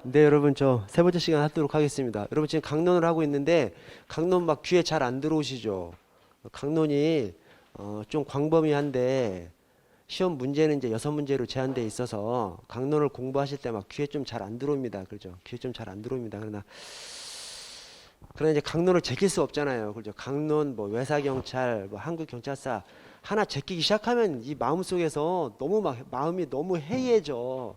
네, 여러분 저 세 번째 시간 하도록 하겠습니다. 여러분 지금 강론을 하고 있는데 강론 막 귀에 잘 안 들어오시죠? 강론이 좀 광범위한데 시험 문제는 이제 6문제로 제한돼 있어서 강론을 공부하실 때 막 귀에 좀 잘 안 들어옵니다. 그렇죠? 귀에 좀 잘 안 들어옵니다. 그러나 이제 강론을 제낄 수 없잖아요. 그렇죠? 강론 뭐 외사경찰 뭐 한국경찰사 하나 제끼기 시작하면 이 마음속에서 너무 막 마음이 너무 해이해져.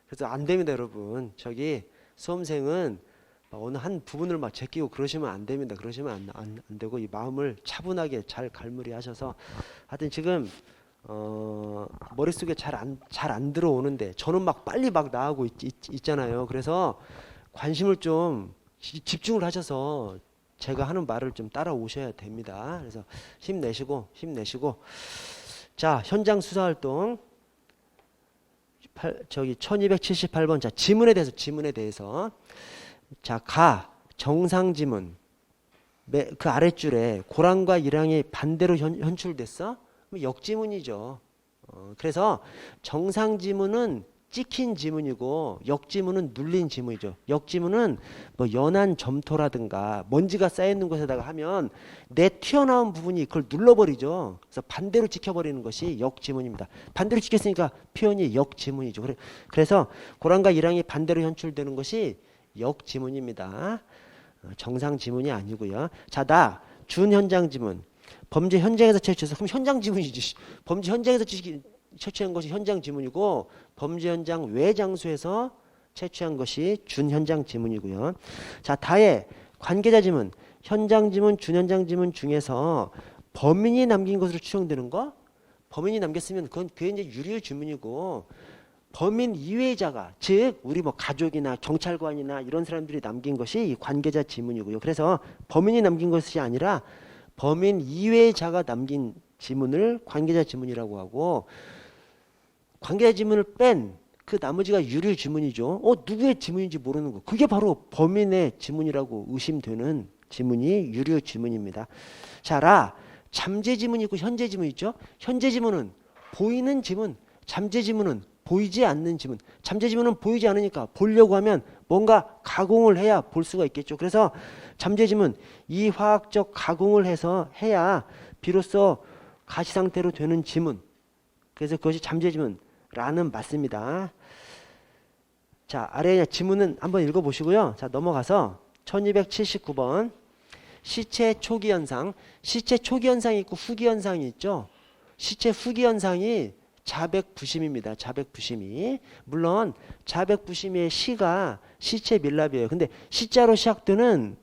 그래서 안 됩니다, 여러분. 저기 수험생은 어느 한 부분을 막 제끼고 그러시면 안 됩니다. 그러시면 안 되고 이 마음을 차분하게 잘 갈무리하셔서 하여튼 지금 머릿속에 잘 안 들어오는데 저는 막 빨리 막 나가고 있잖아요. 그래서 관심을 좀 집중을 하셔서 제가 하는 말을 좀 따라오셔야 됩니다. 그래서 힘내시고 자, 현장 수사 활동 저기 1278번 자, 지문에 대해서 자, 정상 지문 그 아랫줄에 고랑과 이랑이 반대로 현출됐어? 역지문이죠. 그래서 정상 지문은 찍힌 지문이고 역지문은 눌린 지문이죠. 역지문은 뭐 연한 점토라든가 먼지가 쌓여있는 곳에다가 하면 내 튀어나온 부분이 그걸 눌러버리죠. 그래서 반대로 찍혀버리는 것이 역지문입니다. 반대로 찍혔으니까 표현이 역지문이죠. 그래서 고랑과 이랑이 반대로 현출되는 것이 역지문입니다. 정상 지문이 아니고요. 자, 준현장 지문. 범죄 현장에서 채취해서 그럼 현장 지문이지. 범죄 현장에서 채취한 것이 현장 지문이고 범죄 현장 외 장소에서 채취한 것이 준현장 지문이고요. 자, 다의 관계자 지문, 현장 지문, 준현장 지문 중에서 범인이 남긴 것으로 추정되는 거? 범인이 남겼으면 그게 이제 유리의 지문이고 범인 이외의 자가 즉 우리 뭐 가족이나 경찰관이나 이런 사람들이 남긴 것이 관계자 지문이고요. 그래서 범인이 남긴 것이 아니라 범인 이외의 자가 남긴 지문을 관계자 지문이라고 하고 관계자 지문을 뺀 그 나머지가 유릴 지문이죠. 누구의 지문인지 모르는 거. 그게 바로 범인의 지문이라고 의심되는 지문이 유릴 지문입니다. 자, 잠재 지문이 있고 현재 지문이 있죠. 현재 지문은 보이는 지문, 잠재 지문은 보이지 않는 지문. 잠재 지문은 보이지 않으니까 보려고 하면 뭔가 가공을 해야 볼 수가 있겠죠. 그래서 잠재 지문, 이 화학적 가공을 해야 비로소 가시 상태로 되는 지문. 그래서 그것이 잠재 지문라는 맞습니다. 자, 아래 지문은 한번 읽어보시고요. 자, 넘어가서 1279번 시체 초기 현상. 시체 초기 현상이 있고 후기 현상이 있죠. 시체 후기 현상이 자백부심입니다. 자백부심이. 물론 자백부심의 시가 시체 밀랍이에요. 근데 시자로 시작되는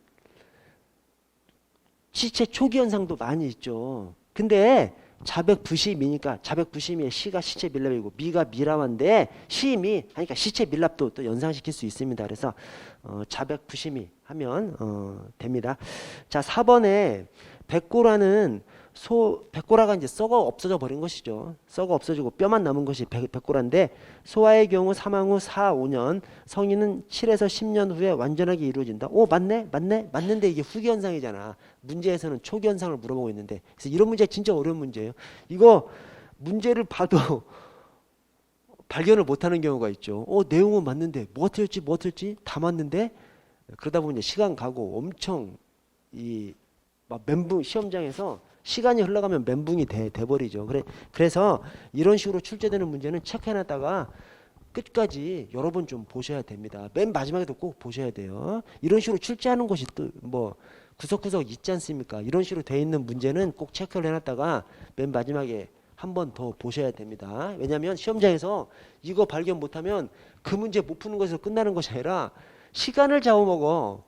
시체 초기 현상도 많이 있죠. 근데 자백부심이니까 자백부심의 시가 시체 밀랍이고 미가 미라만데 시미 하니까 시체 밀랍도 또 연상시킬 수 있습니다. 그래서 자백부심이 하면 됩니다. 자, 4번에 백고라는 백고라가 이제 썩어 없어져 버린 것이죠. 썩어 없어지고 뼈만 남은 것이 백고라인데 소아의 경우 사망 후 4, 5년, 성인은 7에서 10년 후에 완전하게 이루어진다. 맞는데 이게 후기 현상이잖아. 문제에서는 초기 현상을 물어보고 있는데 그래서 이런 문제 진짜 어려운 문제예요. 이거 문제를 봐도 발견을 못하는 경우가 있죠. 내용은 맞는데 뭐 틀지 다 맞는데 그러다 보면 시간 가고 엄청 막 멘붕 시험장에서 시간이 흘러가면 멘붕이 돼버리죠. 그래서 이런 식으로 출제되는 문제는 체크해놨다가 끝까지 여러 번 좀 보셔야 됩니다. 맨 마지막에도 꼭 보셔야 돼요. 이런 식으로 출제하는 것이 또 뭐 구석구석 있지 않습니까? 이런 식으로 돼 있는 문제는 꼭 체크를 해놨다가 맨 마지막에 한 번 더 보셔야 됩니다. 왜냐하면 시험장에서 이거 발견 못하면 그 문제 못 푸는 것에서 끝나는 것이 아니라 시간을 잡아먹어.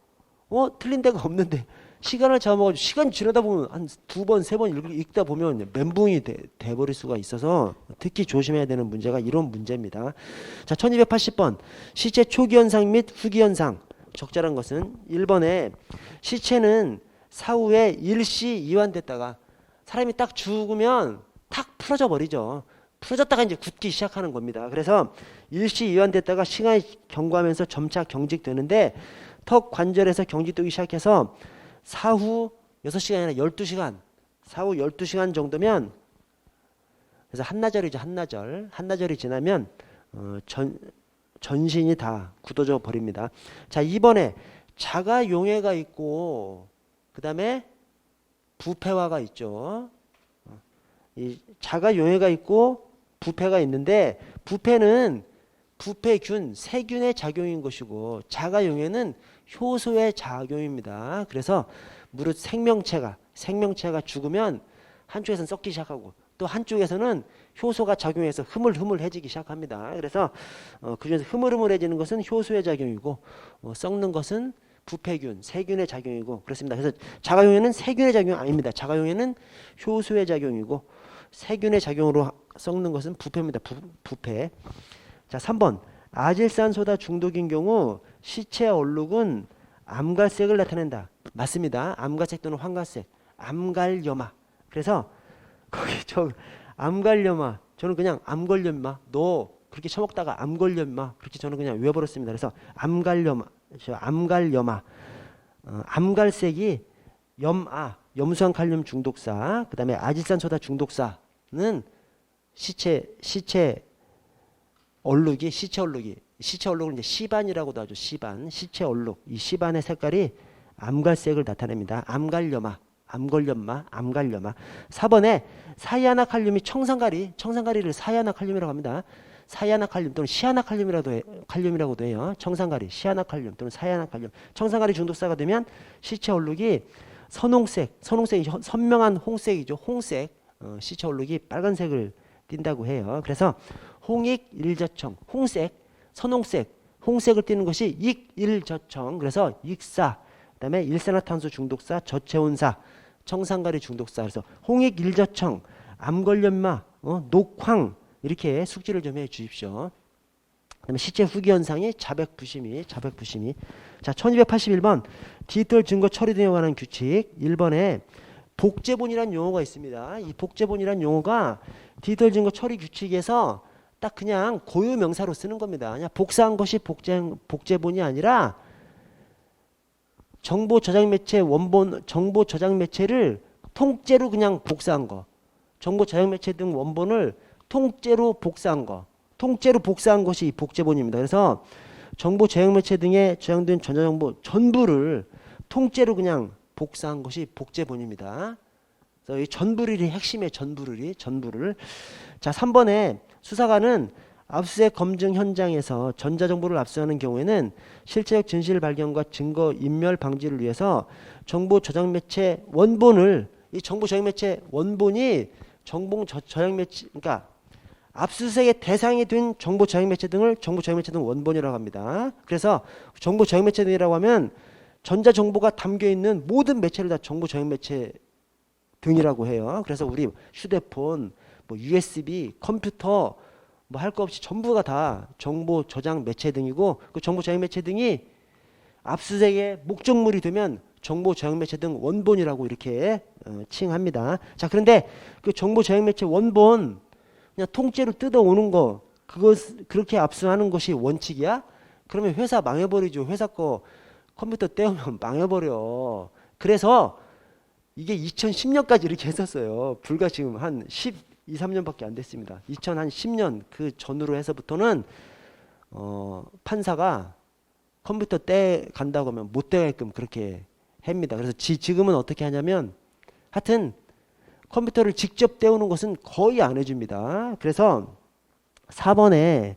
틀린 데가 없는데 시간을 잡아먹어가지고 시간 지나다 보면 한 2번, 3번 읽다 보면 멘붕이 돼버릴 수가 있어서 특히 조심해야 되는 문제가 이런 문제입니다. 자, 1280번 시체 초기 현상 및 후기 현상. 적절한 것은 1번에 시체는 사후에 일시 이완됐다가 사람이 딱 죽으면 탁 풀어져 버리죠. 풀어졌다가 이제 굳기 시작하는 겁니다. 그래서 일시 이완됐다가 시간이 경과하면서 점차 경직되는데 턱 관절에서 경직되기 시작해서 사후 6시간이 아니라 12시간 사후 12시간 정도면 그래서 한나절이죠. 한나절이 지나면 전신이 다 굳어져 버립니다. 자, 2번에 자가 용해가 있고 그 다음에 부패화가 있죠. 이 자가 용해가 있고 부패가 있는데 부패는 부패균, 세균의 작용인 것이고 자가 용해는 효소의 작용입니다. 그래서 무릇 생명체가 죽으면 한쪽에서는 썩기 시작하고 또 한쪽에서는 효소가 작용해서 흐물흐물해지기 시작합니다. 그래서 그중에서 흐물흐물해지는 것은 효소의 작용이고 썩는 것은 부패균, 세균의 작용이고 그렇습니다. 그래서 자가용해는 세균의 작용이 아닙니다. 자가용해는 효소의 작용이고 세균의 작용으로 썩는 것은 부패입니다. 부패. 자, 3번 아질산소다 중독인 경우 시체 얼룩은 암갈색을 나타낸다. 맞습니다. 암갈색 또는 황갈색. 암갈염화. 그래서 거기 암갈염화. 저는 그냥 암걸염화. 너 그렇게 처먹다가 암걸염화. 그렇게 저는 그냥 외워버렸습니다. 그래서 암갈염화. 암갈색이 염수한 칼륨 중독사. 그 다음에 아질산소다 중독사는 시체 얼룩을 이제 시반이라고도 하죠. 시체 얼룩. 이 시반의 색깔이 암갈색을 나타냅니다. 암갈염화. 4번에 사이아나칼륨이 청산가리를 사이아나칼륨이라고 합니다. 사이아나칼륨 또는 시아나칼륨이라고도 해요. 청산가리, 시아나칼륨 또는 사이아나칼륨. 청산가리 중독사가 되면 시체 얼룩이 선홍색이 선명한 홍색이죠. 홍색. 시체 얼룩이 빨간색을 띈다고 해요. 그래서 홍익일저청, 홍색을 띠는 것이 익일저청. 그래서 익사, 그다음에 일산화탄소 중독사, 저체온사, 청산가리 중독사. 그래서 홍익일저청, 암걸염마, 녹황 이렇게 숙지를 좀 해 주십시오. 그다음에 시체 후기 현상이 자백부심이. 자, 1281번 디지털 증거 처리 등에 관한 규칙. 1번에 복제본이라는 용어가 있습니다. 이 복제본이라는 용어가 디지털 증거 처리 규칙에서 딱 그냥 고유 명사로 쓰는 겁니다. 그냥 복사한 것이 복제본이 아니라 정보 저장 저장 매체를 통째로 그냥 복사한 거. 정보 저장 매체 등 원본을 통째로 복사한 것이 복제본입니다. 그래서 정보 저장 매체 등에 저장된 전자정보 전부를 통째로 그냥 복사한 것이 복제본입니다. 그래서 이 전부를이 핵심의 전부를. 자, 3번에 수사관은 압수수색 검증 현장에서 전자정보를 압수하는 경우에는 실체적 진실 발견과 증거 인멸 방지를 위해서 정보 저장 매체 원본을 이 정보 저장 매체 원본이 그러니까 압수수색의 대상이 된 정보 저장 매체 등을 정보 저장 매체 등 원본이라고 합니다. 그래서 정보 저장 매체 등이라고 하면 전자정보가 담겨있는 모든 매체를 다 정보 저장 매체 등이라고 해요. 그래서 우리 휴대폰, USB, 컴퓨터 할 거 없이 전부가 다 정보 저장 매체 등이고 그 정보 저장 매체 등이 압수수색의 목적물이 되면 정보 저장 매체 등 원본이라고 이렇게 칭합니다. 자, 그런데 그 정보 저장 매체 원본 그냥 통째로 뜯어오는 거 그렇게 압수하는 것이 원칙이야? 그러면 회사 망해버리죠. 회사 거 컴퓨터 떼우면 망해버려. 그래서 이게 2010년까지 이렇게 했었어요. 불과 지금 한 12, 3년밖에 안 됐습니다. 2010년 그 전후로 해서부터는 판사가 컴퓨터 떼간다고 하면 못 떼게끔 그렇게 합니다. 그래서 지금은 어떻게 하냐면 하여튼 컴퓨터를 직접 떼우는 것은 거의 안 해줍니다. 그래서 4번에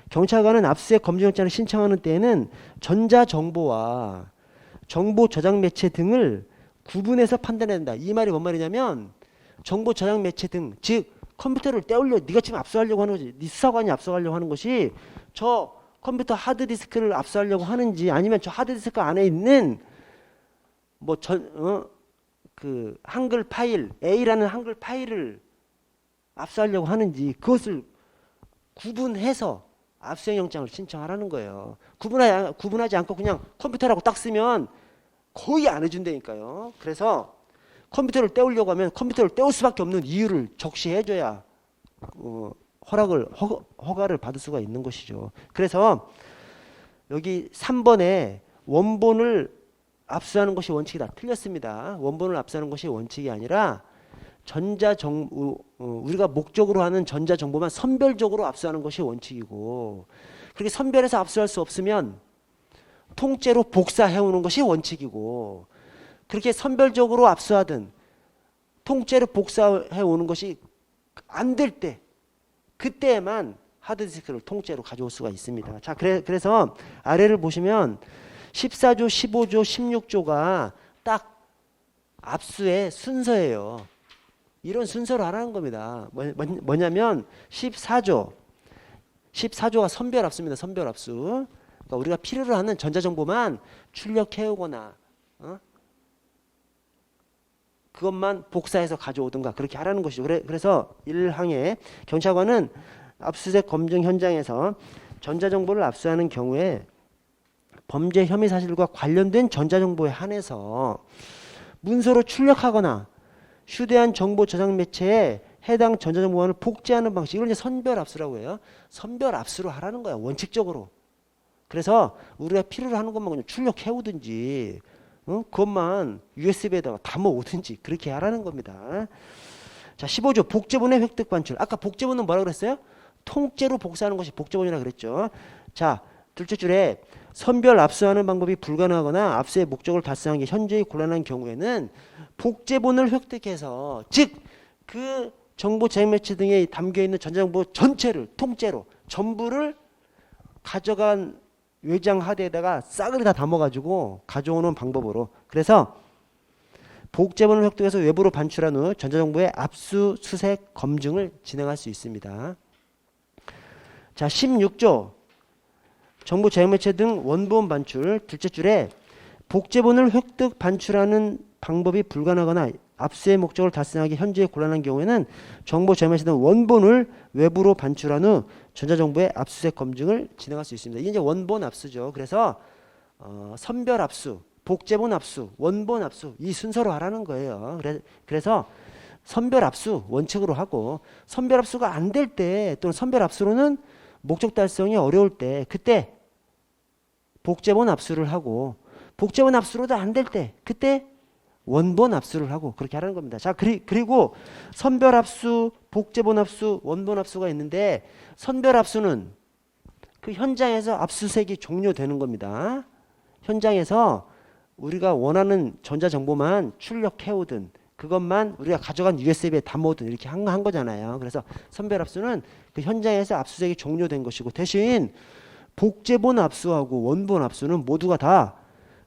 경찰관은 압수수색 검증영장을 신청하는 때에는 전자정보와 정보 저장 매체 등을 구분해서 판단해야 된다. 이 말이 뭔 말이냐면 정보 저장 매체 등, 즉 컴퓨터를 네가 지금 압수하려고 하는 거지. 네 수사관이 압수하려고 하는 것이 저 컴퓨터 하드디스크를 압수하려고 하는지 아니면 저 하드디스크 안에 있는 그 한글 파일, A라는 한글 파일을 압수하려고 하는지 그것을 구분해서 압수수색 영장을 신청하라는 거예요. 구분하지 않고 그냥 컴퓨터라고 딱 쓰면 거의 안 해준다니까요. 그래서 컴퓨터를 떼우려고 하면 컴퓨터를 떼울 수밖에 없는 이유를 적시해줘야 허가를 받을 수가 있는 것이죠. 그래서 여기 3번에 원본을 압수하는 것이 원칙이다. 틀렸습니다. 원본을 압수하는 것이 원칙이 아니라 우리가 목적으로 하는 전자정보만 선별적으로 압수하는 것이 원칙이고 그렇게 선별해서 압수할 수 없으면 통째로 복사해오는 것이 원칙이고, 그렇게 선별적으로 압수하든 통째로 복사해오는 것이 안 될 때, 그때만 하드디스크를 통째로 가져올 수가 있습니다. 자, 그래서 아래를 보시면 14조, 15조, 16조가 딱 압수의 순서예요. 이런 순서로 하라는 겁니다. 뭐냐면 14조가 선별 압수입니다. 선별 압수. 그러니까 우리가 필요로 하는 전자정보만 출력해오거나 그것만 복사해서 가져오든가 그렇게 하라는 것이죠. 그래서 1항에 경찰관은 압수수색 검증 현장에서 전자정보를 압수하는 경우에 범죄 혐의 사실과 관련된 전자정보에 한해서 문서로 출력하거나 휴대한 정보 저장 매체에 해당 전자정보원을 복제하는 방식, 이걸 이제 선별 압수라고 해요. 선별 압수로 하라는 거야, 원칙적으로. 그래서 우리가 필요로 하는 것만 그냥 출력해오든지 그것만 USB에다가 담아오든지 그렇게 하라는 겁니다. 자, 15조 복제본의 획득 반출. 아까 복제본은 뭐라고 그랬어요? 통째로 복사하는 것이 복제본이라고 그랬죠. 자, 둘째 줄에 선별 압수하는 방법이 불가능하거나 압수의 목적을 달성하기 현저히 곤란한 경우에는 복제본을 획득해서, 즉 그 정보 저장매체 등에 담겨있는 전자정보 전체를 통째로 전부를 가져간 외장 하드에다가 싸그리 다 담아가지고 가져오는 방법으로. 그래서 복제본을 획득해서 외부로 반출한 후 전자정보의 압수수색 검증을 진행할 수 있습니다. 자, 16조 정보 저장매체 등 원본 반출. 둘째 줄에 복제본을 획득 반출하는 방법이 불가능하거나 압수의 목적을 달성하기 현저히 곤란한 경우에는 정보 저장매체 등 원본을 외부로 반출한 후 전자정보의 압수수색 검증을 진행할 수 있습니다. 이게 이제 원본 압수죠. 그래서 선별 압수, 복제본 압수, 원본 압수, 이 순서로 하라는 거예요. 그래서 선별 압수 원칙으로 하고, 선별 압수가 안 될 때 또는 선별 압수로는 목적 달성이 어려울 때, 그때 복제본 압수를 하고, 복제본 압수로도 안 될 때 그때 원본 압수를 하고, 그렇게 하라는 겁니다. 자, 그리고 선별 압수, 복제본 압수, 원본 압수가 있는데, 선별 압수는 그 현장에서 압수수색이 종료되는 겁니다. 현장에서 우리가 원하는 전자정보만 출력해오든 그것만 우리가 가져간 USB에 담아오든 이렇게 한 거잖아요. 그래서 선별 압수는 그 현장에서 압수수색이 종료된 것이고, 대신 복제본 압수하고 원본 압수는 모두가 다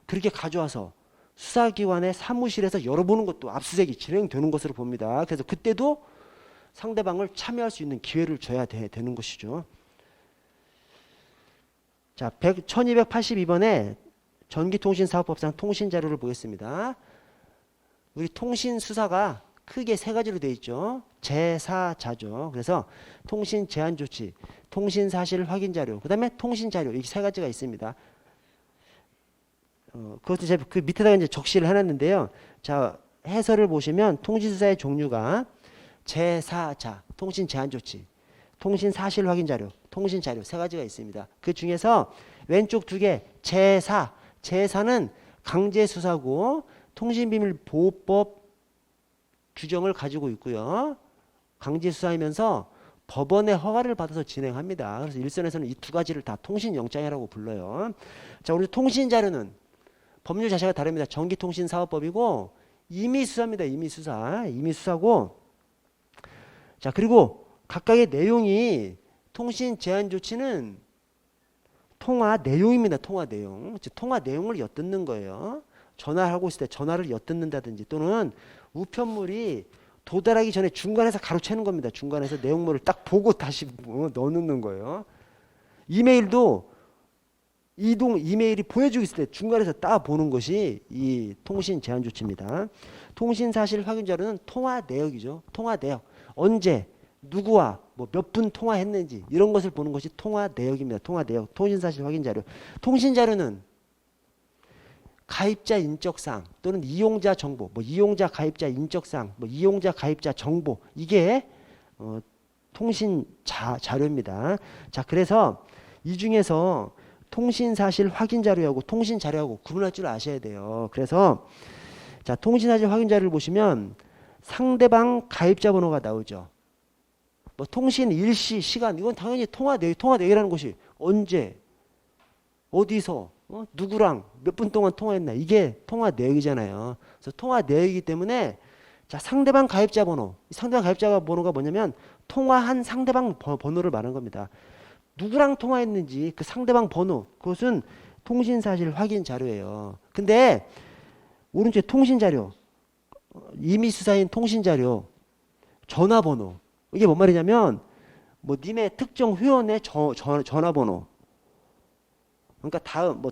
그렇게 가져와서 수사기관의 사무실에서 열어보는 것도 압수수색이 진행되는 것으로 봅니다. 그래서 그때도 상대방을 참여할 수 있는 기회를 줘야 되는 것이죠. 자, 1282번에 전기통신사업법상 통신자료를 보겠습니다. 우리 통신수사가 크게 세 가지로 되어 있죠. 제4자죠. 그래서 통신제한조치, 통신사실 확인자료, 그 다음에 통신자료, 이 세 가지가 있습니다. 그것도 제가 그 밑에다가 이제 적시를 해놨는데요. 자, 해설을 보시면 통신수사의 종류가 제4자, 통신제한조치, 통신사실 확인자료, 통신자료 세 가지가 있습니다. 그 중에서 왼쪽 두 개, 제4는 강제수사고 통신비밀보호법 규정을 가지고 있고요. 강제수사하면서 법원의 허가를 받아서 진행합니다. 그래서 일선에서는 이 두 가지를 다 통신영장이라고 불러요. 자, 우리 통신자료는 법률 자체가 다릅니다. 전기통신사업법이고 임의수사입니다. 임의수사고, 자, 그리고 각각의 내용이, 통신 제한 조치는 통화 내용입니다. 통화 내용. 즉 통화 내용을 엿듣는 거예요. 전화를 하고 있을 때 전화를 엿듣는다든지, 또는 우편물이 도달하기 전에 중간에서 가로채는 겁니다. 중간에서 내용물을 딱 보고 다시 넣어놓는 거예요. 이메일도 이메일이 보내주고 있을 때 중간에서 따 보는 것이 이 통신 제한 조치입니다. 통신 사실 확인 자료는 통화 내역이죠. 통화 내역. 언제, 누구와 몇 분 통화했는지 이런 것을 보는 것이 통화 내역입니다. 통화 내역. 통신 사실 확인 자료. 통신 자료는 가입자 인적사항 또는 이용자 정보, 이용자 가입자 인적사항, 이용자 가입자 정보, 이게 통신 자료입니다. 자, 그래서 이 중에서 통신사실 확인 자료하고 통신 자료하고 구분할 줄 아셔야 돼요. 그래서 자, 통신사실 확인 자료를 보시면 상대방 가입자 번호가 나오죠. 통신 일시, 시간, 이건 당연히 통화 내역이라는 것이 언제, 어디서, 누구랑 몇 분 동안 통화했나. 이게 통화 내역이잖아요. 그래서 통화 내역이기 때문에 자, 상대방 가입자 번호. 상대방 가입자 번호가 뭐냐면 통화한 상대방 번호를 말하는 겁니다. 누구랑 통화했는지 그 상대방 번호. 그것은 통신사실 확인 자료예요. 근데 오른쪽에 통신자료, 임의수사인 통신자료, 전화번호. 이게 뭔 말이냐면 뭐 님의 특정 회원의 전화번호. 그러니까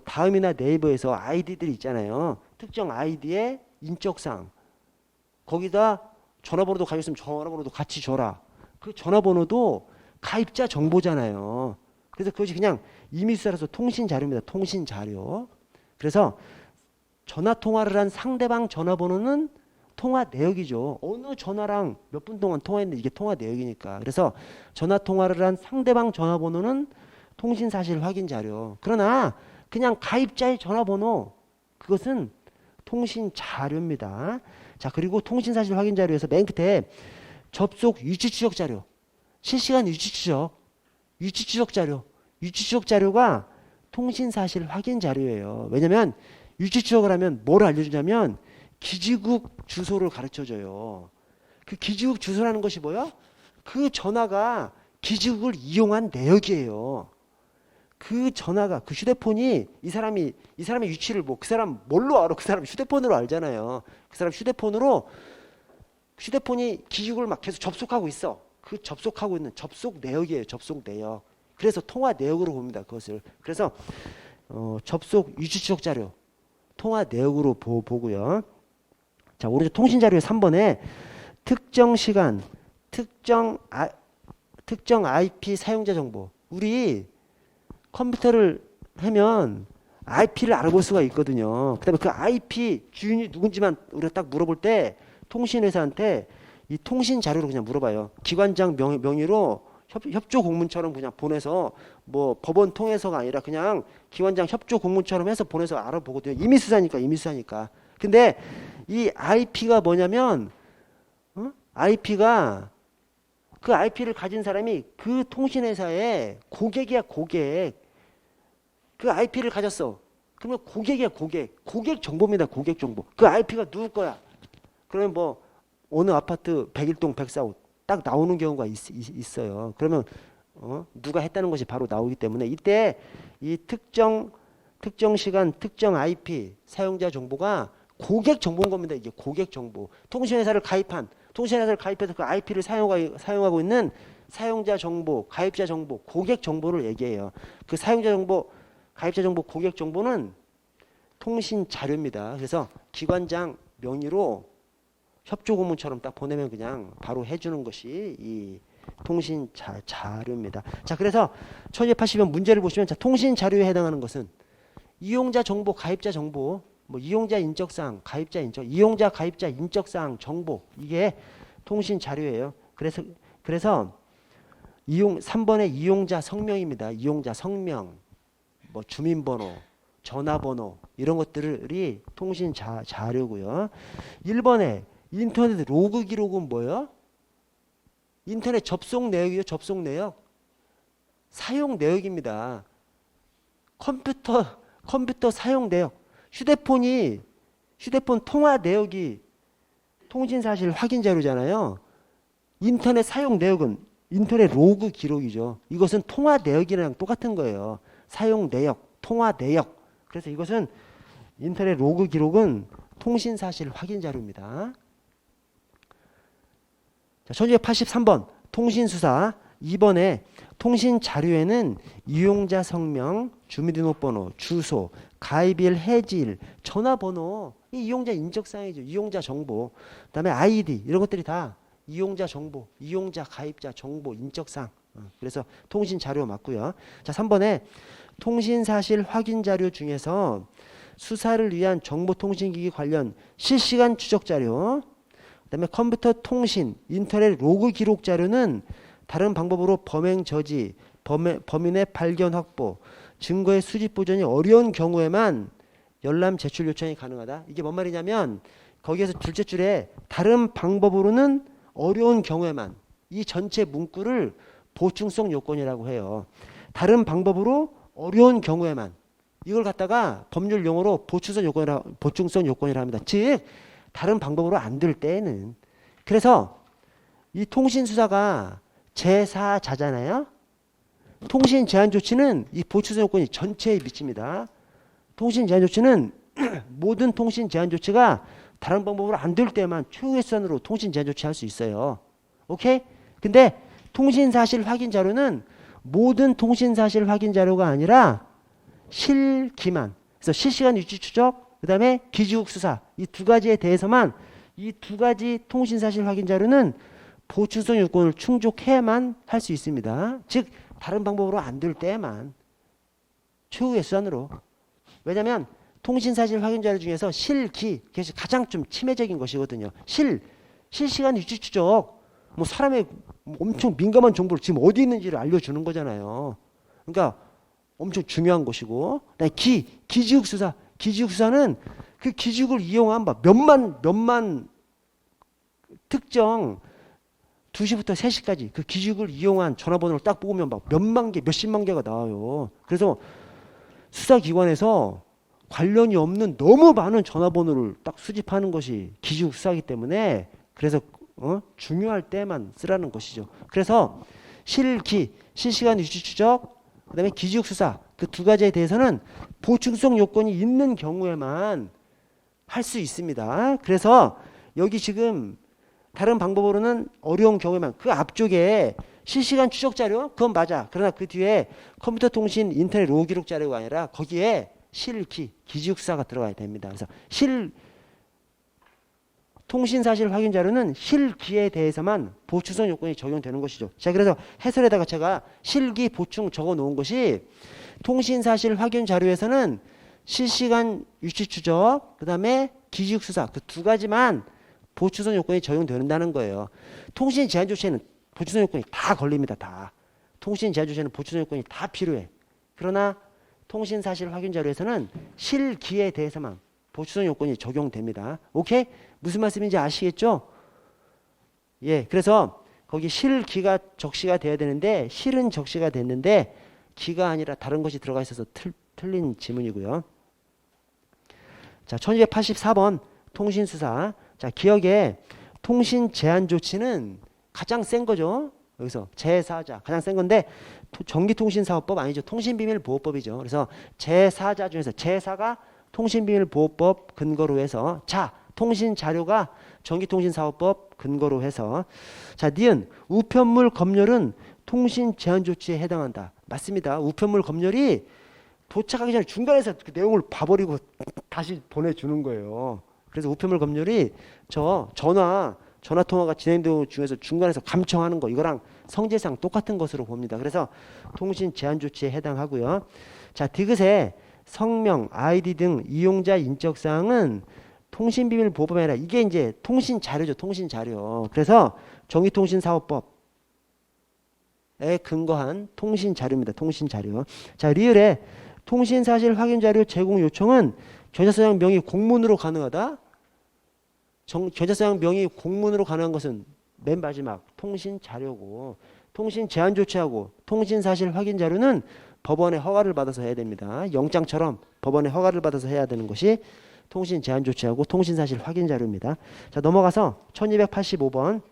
다음이나 네이버에서 아이디들이 있잖아요. 특정 아이디의 인적사항. 거기다 전화번호도 가입했으면 전화번호도 같이 줘라. 그 전화번호도 가입자 정보잖아요. 그래서 그것이 그냥 임의수사라서 통신자료입니다. 통신자료. 그래서 전화통화를 한 상대방 전화번호는 통화 내역이죠. 어느 전화랑 몇 분 동안 통화했는데 이게 통화 내역이니까. 그래서 전화통화를 한 상대방 전화번호는 통신사실 확인 자료. 그러나 그냥 가입자의 전화번호 그것은 통신자료입니다. 자, 그리고 통신사실 확인 자료에서 맨 끝에 접속 위치추적 자료, 실시간 위치추적 자료, 위치추적 자료가 통신사실 확인 자료예요. 왜냐면 위치추적을 하면 뭘 알려주냐면 기지국 주소를 가르쳐줘요. 그 기지국 주소라는 것이 뭐야? 그 전화가 기지국을 이용한 내역이에요. 그 전화가 그 휴대폰이 이 사람의 위치를 뭐 그 사람 뭘로 알아? 그 사람 휴대폰으로 알잖아요. 그 사람 휴대폰이 기지국을 막 계속 접속하고 있어. 그 접속하고 있는 접속 내역이에요. 접속 내역. 그래서 통화 내역으로 봅니다. 그것을. 그래서 접속 위치추적 자료 통화 내역으로 보고요. 자, 오른쪽 통신 자료의 3번에 특정 시간, 특정 IP 사용자 정보. 우리 컴퓨터를 하면 IP를 알아볼 수가 있거든요. 그다음에 그 IP 주인이 누군지만 우리가 딱 물어볼 때 통신회사한테 이 통신 자료로 그냥 물어봐요. 기관장 명의로 협조 공문처럼 그냥 보내서 뭐 법원 통해서가 아니라 그냥 기관장 협조 공문처럼 해서 보내서 알아보거든요. 임의수사니까. 근데 이 IP가 뭐냐면 IP가 그 IP를 가진 사람이 그 통신회사의 고객이야, 고객. 그 IP를 가졌어. 그러면 고객이야, 고객 정보입니다. 고객 정보. 그 IP가 누구 거야? 그러면 뭐 어느 아파트 101동 104호 딱 나오는 경우가 있어요. 그러면 누가 했다는 것이 바로 나오기 때문에 이때 이 특정 시간 특정 IP 사용자 정보가 고객 정보인 겁니다. 이게 고객 정보. 통신회사를 가입해서 그 IP를 사용하고 있는 사용자 정보, 가입자 정보, 고객 정보를 얘기해요. 그 사용자 정보, 가입자 정보, 고객 정보는 통신 자료입니다. 그래서 기관장 명의로 협조 공문처럼 딱 보내면 그냥 바로 해주는 것이 이 통신 자료입니다. 자, 그래서 1280번 문제를 보시면 자, 통신 자료에 해당하는 것은 이용자 정보, 가입자 정보, 뭐 이용자 인적사항, 가입자 인적, 이용자 가입자 인적사항 정보 이게 통신 자료예요. 그래서 3번의 이용자 성명입니다. 이용자 성명, 뭐 주민번호, 전화번호 이런 것들이 통신 자료고요. 1번에 인터넷 로그 기록은 뭐예요? 인터넷 접속 내역이요. 접속 내역. 사용 내역입니다. 컴퓨터 사용 내역. 휴대폰 통화 내역이 통신사실 확인 자료잖아요. 인터넷 사용 내역은 인터넷 로그 기록이죠. 이것은 통화 내역이랑 똑같은 거예요. 사용 내역, 통화 내역. 그래서 이것은 인터넷 로그 기록은 통신사실 확인 자료입니다. 자, 1283번 통신수사 2번에 통신자료에는 이용자 성명, 주민등록번호, 주소, 가입일, 해지일, 전화번호, 이 이용자 인적사항이죠. 이용자 정보, 그 다음에 아이디 이런 것들이 다 이용자 정보, 이용자 가입자 정보, 인적사항. 그래서 통신자료 맞고요. 자, 3번에 통신사실 확인 자료 중에서 수사를 위한 정보통신기기 관련 실시간 추적 자료, 그다음에 컴퓨터 통신, 인터넷 로그 기록 자료는 다른 방법으로 범행 저지, 범인의 발견 확보, 증거의 수집 보존이 어려운 경우에만 열람 제출 요청이 가능하다. 이게 뭔 말이냐면 거기에서 둘째 줄에 다른 방법으로는 어려운 경우에만 이 전체 문구를 보충성 요건이라고 해요. 다른 방법으로 어려운 경우에만 이걸 갖다가 법률 용어로 보충성 요건이라 합니다. 즉 다른 방법으로 안 될 때에는. 그래서 이 통신수사가 제4자잖아요. 통신 제한 조치는 이 보충성 요건이 전체에 미칩니다. 통신 제한 조치는 모든 통신 제한 조치가 다른 방법으로 안 될 때만 최후의 수단으로 통신 제한 조치 할 수 있어요. 오케이? 근데 통신 사실 확인 자료는 모든 통신 사실 확인 자료가 아니라 실기만. 그래서 실시간 위치 추적, 그 다음에 기지국 수사 이 두 가지에 대해서만 이 두 가지 통신 사실 확인 자료는 보충성 요건을 충족해야만 할 수 있습니다. 즉 다른 방법으로 안 될 때만 최후의 수단으로. 왜냐하면 통신사실 확인 자료 중에서 실기, 그래서 가장 좀 치매적인 것이거든요. 실시간 위치 추적, 뭐 사람의 엄청 민감한 정보를 지금 어디 있는지를 알려주는 거잖아요. 그러니까 엄청 중요한 것이고, 기지국 수사, 기지국 수사는 그 기지국을 이용한 몇만 특정 2시부터 3시까지 그 기지국을 이용한 전화번호를 딱 뽑으면 막 몇만 개, 몇십만 개가 나와요. 그래서 수사기관에서 관련이 없는 너무 많은 전화번호를 딱 수집하는 것이 기지국 수사이기 때문에 그래서 중요할 때만 쓰라는 것이죠. 그래서 실시간 위치 추적, 그 다음에 기지국 수사 그 두 가지에 대해서는 보충성 요건이 있는 경우에만 할 수 있습니다. 그래서 여기 지금 다른 방법으로는 어려운 경우에만 그 앞쪽에 실시간 추적 자료 그건 맞아. 그러나 그 뒤에 컴퓨터 통신 인터넷 로그 기록 자료가 아니라 거기에 기지국 수사가 들어가야 됩니다. 그래서 통신 사실 확인 자료는 실기에 대해서만 보충성 요건이 적용되는 것이죠. 자, 그래서 해설에다가 제가 실기 보충 적어 놓은 것이 통신 사실 확인 자료에서는 실시간 위치 추적, 그다음에 기지국 수사 그 두 가지만 보충성 요건이 적용된다는 거예요. 통신 제한 조치에는 보충성 요건이 다 걸립니다. 다. 통신 제한 조치에는 보충성 요건이 다 필요해. 그러나 통신 사실 확인 자료에서는 실기에 대해서만 보충성 요건이 적용됩니다. 오케이? 무슨 말씀인지 아시겠죠? 예, 그래서 거기 실기가 적시가 돼야 되는데 실은 적시가 됐는데 기가 아니라 다른 것이 들어가 있어서 틀린 지문이고요. 자, 1284번 통신수사. 자, 기억에 통신 제한 조치는 가장 센 거죠. 여기서 제4자 가장 센 건데 전기통신사업법 아니죠. 통신비밀보호법이죠. 그래서 제4자 중에서 제4가 통신비밀보호법 근거로 해서 통신자료가 전기통신사업법 근거로 해서 니은 우편물 검열은 통신제한조치에 해당한다. 맞습니다. 우편물 검열이 도착하기 전에 중간에서 그 내용을 봐버리고 다시 보내주는 거예요. 그래서 우편물 검열이 전화 통화가 진행되는 중에서 중간에서 감청하는 거 이거랑 성질상 똑같은 것으로 봅니다. 그래서 통신 제한 조치에 해당하고요. 자, 디귿에 성명, 아이디 등 이용자 인적 사항은 통신비밀 보호법이 아니라 이게 이제 통신 자료죠. 통신 자료. 그래서 전기통신사업법에 근거한 통신 자료입니다. 통신 자료. 자, 리을에 통신 사실 확인 자료 제공 요청은 계좌서장 명의 공문으로 가능하다. 계좌서장 명의 공문으로 가능한 것은 맨 마지막 통신 자료고 통신 제한 조치하고 통신 사실 확인 자료는 법원의 허가를 받아서 해야 됩니다. 영장처럼 법원의 허가를 받아서 해야 되는 것이 통신 제한 조치하고 통신 사실 확인 자료입니다. 자, 넘어가서 1285번.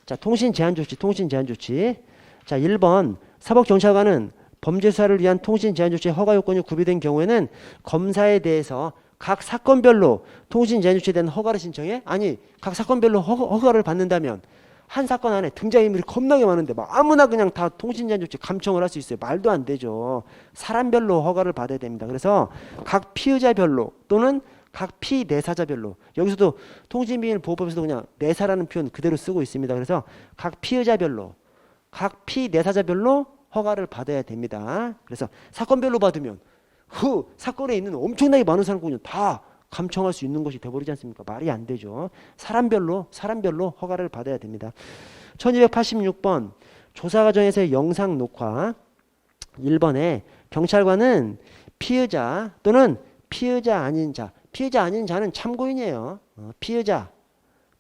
자, 통신 제한 조치. 자, 1번 사법경찰관은 범죄 수사를 위한 통신 제한 조치의 허가 요건이 구비된 경우에는 검사에 대해서 각 사건별로 통신 제한 조치에 대한 허가를 신청해? 아니, 각 사건별로 허가를 받는다면 한 사건 안에 등장인물이 겁나게 많은데 막 아무나 그냥 다 통신 제한 조치 감청을 할 수 있어요. 말도 안 되죠. 사람별로 허가를 받아야 됩니다. 그래서 각 피의자별로 또는 각 피내사자별로, 여기서도 통신비밀보호법에서도 그냥 내사라는 표현 그대로 쓰고 있습니다. 그래서 각 피의자별로, 각 피내사자별로 허가를 받아야 됩니다. 그래서 사건별로 받으면 그 사건에 있는 엄청나게 많은 사람을 다 감청할 수 있는 것이 돼버리지 않습니까? 말이 안 되죠. 사람별로 허가를 받아야 됩니다. 1286번 조사 과정에서의 영상 녹화. 1번에 경찰관은 피의자 또는 피의자 아닌 자는 참고인이에요.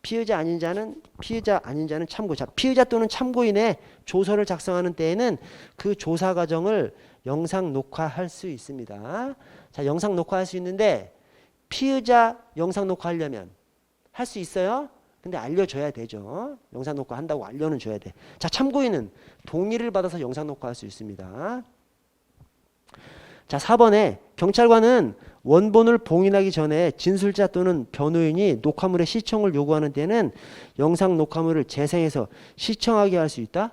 피의자 아닌 자는 참고. 자, 피의자 또는 참고인의 조서를 작성하는 때에는 그 조사 과정을 영상 녹화할 수 있습니다. 자, 영상 녹화할 수 있는데 피의자 영상 녹화하려면 할 수 있어요? 근데 알려줘야 되죠. 영상 녹화한다고 알려는 줘야 돼. 자, 참고인은 동의를 받아서 영상 녹화할 수 있습니다. 자, 4번에 경찰관은 원본을 봉인하기 전에 진술자 또는 변호인이 녹화물의 시청을 요구하는 때는 영상 녹화물을 재생해서 시청하게 할 수 있다?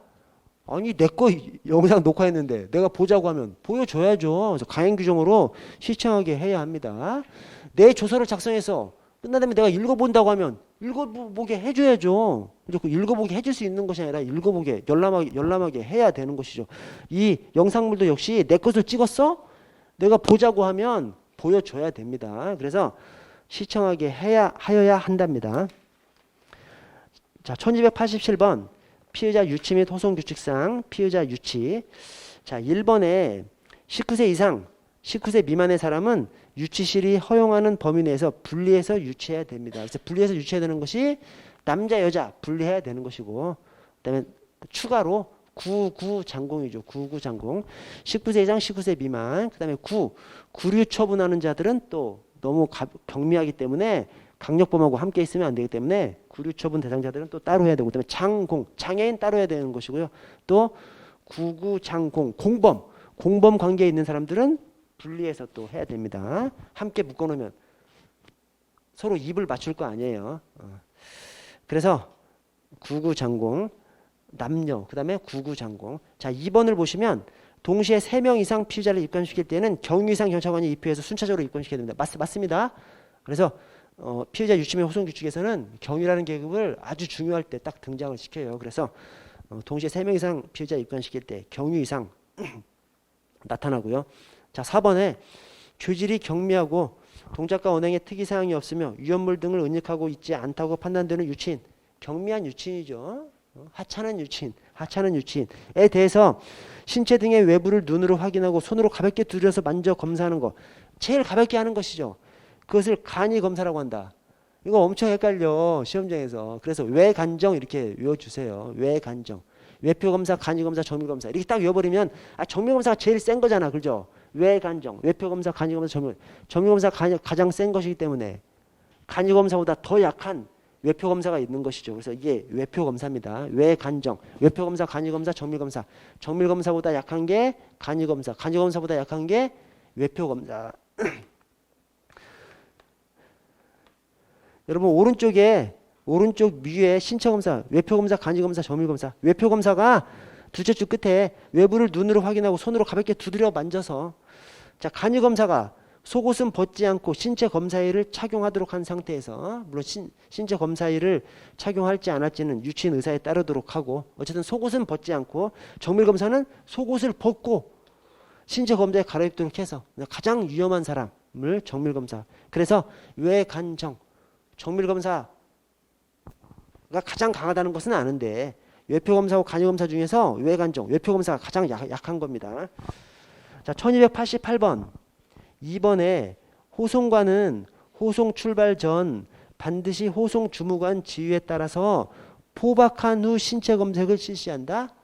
아니, 내 거 영상 녹화했는데 내가 보자고 하면 보여줘야죠. 그래서 강행 규정으로 시청하게 해야 합니다. 내 조서를 작성해서 끝난 다음에 내가 읽어본다고 하면 읽어보게 해줘야죠. 그 읽어보게 해줄 수 있는 것이 아니라 읽어보게 열람하게 해야 되는 것이죠. 이 영상물도 역시 내 것을 찍었어? 내가 보자고 하면 보여줘야 됩니다. 그래서 시청하게 하여야 한답니다. 자, 1287번 피의자 유치 및 호송규칙상 피의자 유치. 자, 1번에 19세 이상 19세 미만의 사람은 유치실이 허용하는 범위 내에서 분리해서 유치해야 됩니다. 그래서 분리해서 유치해야 되는 것이 남자 여자 분리해야 되는 것이고, 그다음에 추가로 구장공이죠. 구장공. 19세 이상 19세 미만. 그다음에 구류 처분하는 자들은 또 너무 경미하기 때문에 강력범하고 함께 있으면 안 되기 때문에 구류 처분 대상자들은 또 따로 해야 되고, 그다음에 장공, 장애인 따로 해야 되는 것이고요. 또 구장공, 공범 관계에 있는 사람들은 분리해서 또 해야 됩니다. 함께 묶어놓으면 서로 입을 맞출 거 아니에요. 그래서 구장공, 남녀, 그 다음에 구장공. 자, 2번을 보시면 동시에 3명 이상 피의자를 입건시킬 때는 경위상 경찰관이 입회해서 순차적으로 입건시켜야 됩니다. 맞습니다. 그래서 피의자 유치 및 호송 규칙에서는 경위라는 계급을 아주 중요할 때 딱 등장을 시켜요. 그래서 동시에 3명 이상 피의자 입건시킬 때 경위 이상 나타나고요. 자, 4번에 죄질이 경미하고 동작과 언행에 특이사항이 없으며 위험물 등을 은닉하고 있지 않다고 판단되는 유치인, 경미한 유치인이죠. 하찮은 유치인에 대해서 신체 등의 외부를 눈으로 확인하고 손으로 가볍게 두드려서 만져 검사하는 거, 제일 가볍게 하는 것이죠. 그것을 간이 검사라고 한다. 이거 엄청 헷갈려 시험장에서. 그래서 외간정 이렇게 외워주세요. 외간정, 외표검사, 간이검사, 정밀검사 이렇게 딱 외워버리면 정밀검사가 제일 센 거잖아, 그죠? 외간정, 외표검사, 간이검사, 정밀검사가 가장 센 것이기 때문에 간이검사보다 더 약한 외표검사가 있는 것이죠. 그래서 이게 외표검사입니다. 외간정, 외표검사, 간이검사, 정밀검사. 정밀검사보다 약한 게 간이검사, 간이검사보다 약한 게 외표검사. 여러분 오른쪽 위에 신체검사, 외표검사, 간이검사, 정밀검사. 외표검사가 둘째 줄 끝에 외부를 눈으로 확인하고 손으로 가볍게 두드려 만져서, 자, 간이검사가 속옷은 벗지 않고 신체 검사의를 착용하도록 한 상태에서, 물론 신체 검사의를 착용할지 안 할지는 유치인 의사에 따르도록 하고, 어쨌든 속옷은 벗지 않고, 정밀검사는 속옷을 벗고 신체 검사에 갈아입도록 해서 가장 위험한 사람을 정밀검사. 그래서 외간정, 정밀검사가 가장 강하다는 것은 아는데 외표검사하고 간이검사 중에서 외간정, 외표검사가 가장 약한 겁니다. 자, 1288번 2번에 호송관은 호송 출발 전 반드시 호송 주무관 지휘에 따라서 포박한 후 신체 검색을 실시한다.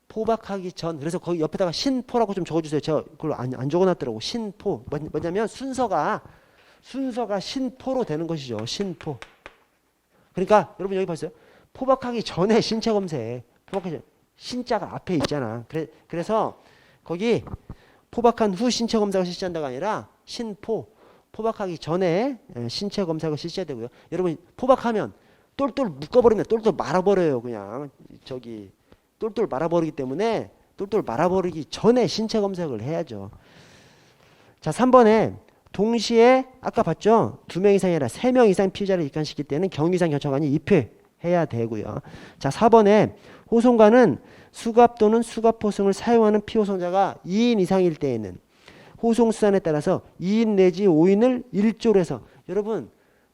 포박하기 전. 그래서 거기 옆에다가 신포라고 좀 적어주세요. 제가 그걸 안 적어놨더라고. 신포. 뭐냐면 순서가 신포로 되는 것이죠. 신포. 그러니까 여러분 여기 봤어요? 포박하기 전에 신체 검색. 포박하기 전 신자가 앞에 있잖아. 그래서 거기 포박한 후 신체 검사를 실시한다가 아니라 포박하기 전에 신체 검사를 실시해야 되고요. 여러분 포박하면 똘똘 묶어버리면 똘똘 말아버려요. 그냥 저기 똘똘 말아버리기 때문에 똘똘 말아버리기 전에 신체 검색을 해야죠. 자, 3번에 동시에 아까 봤죠? 2명 이상이 아니라 3명 이상 피의자를 입건시킬 때는 경위상 경찰관이 입회해야 되고요. 자, 4번에 호송관은 수갑 또는 수갑호송을 사용하는 피호송자가 2인 이상일 때에는 호송수단에 따라서 2인 내지 5인을 일조로 해서, 여러분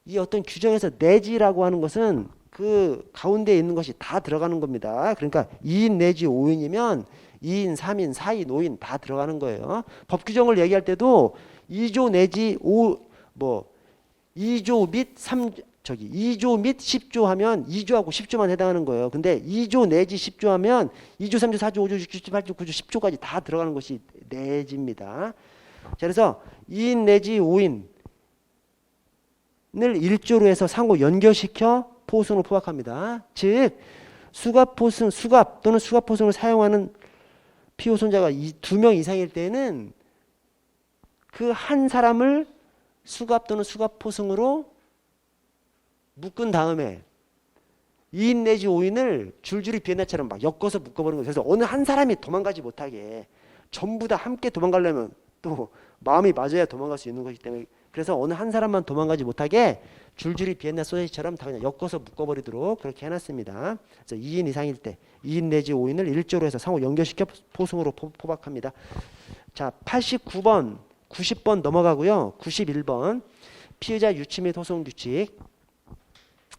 이 어떤 규정에서 내지라고 하는 것은 그 가운데에 있는 것이 다 들어가는 겁니다. 그러니까 2인 내지 5인이면 2인, 3인, 4인, 5인 다 들어가는 거예요. 법 규정을 얘기할 때도 2조 내지 2조 및 저기 2조 및 10조 하면 2조하고 10조만 해당하는 거예요. 근데 2조 내지 10조 하면 2조, 3조, 4조, 5조, 6조, 7조, 8조, 9조, 10조까지 다 들어가는 것이 내지입니다. 자, 그래서 2인 내지 5인을 1조로 해서 상호 연결시켜 포승으로 포박합니다. 즉 수갑포승, 수갑 또는 수갑포승을 사용하는 피호손자가 2명 이상일 때는 그 한 사람을 수갑 또는 수갑포승으로 묶은 다음에 2인 내지 5인을 줄줄이 비엔나처럼 막 엮어서 묶어버리는 거예요. 그래서 어느 한 사람이 도망가지 못하게 전부 다 함께 도망가려면 또 마음이 맞아야 도망갈 수 있는 것이기 때문에 그래서 어느 한 사람만 도망가지 못하게 줄줄이 비엔나 소세지처럼 다 그냥 엮어서 묶어버리도록 그렇게 해놨습니다. 그래서 2인 이상일 때 2인 내지 5인을 1조로 해서 상호 연결시켜 포승으로 포박합니다. 자, 89번, 90번 넘어가고요. 91번 피의자 유치 및 호송 규칙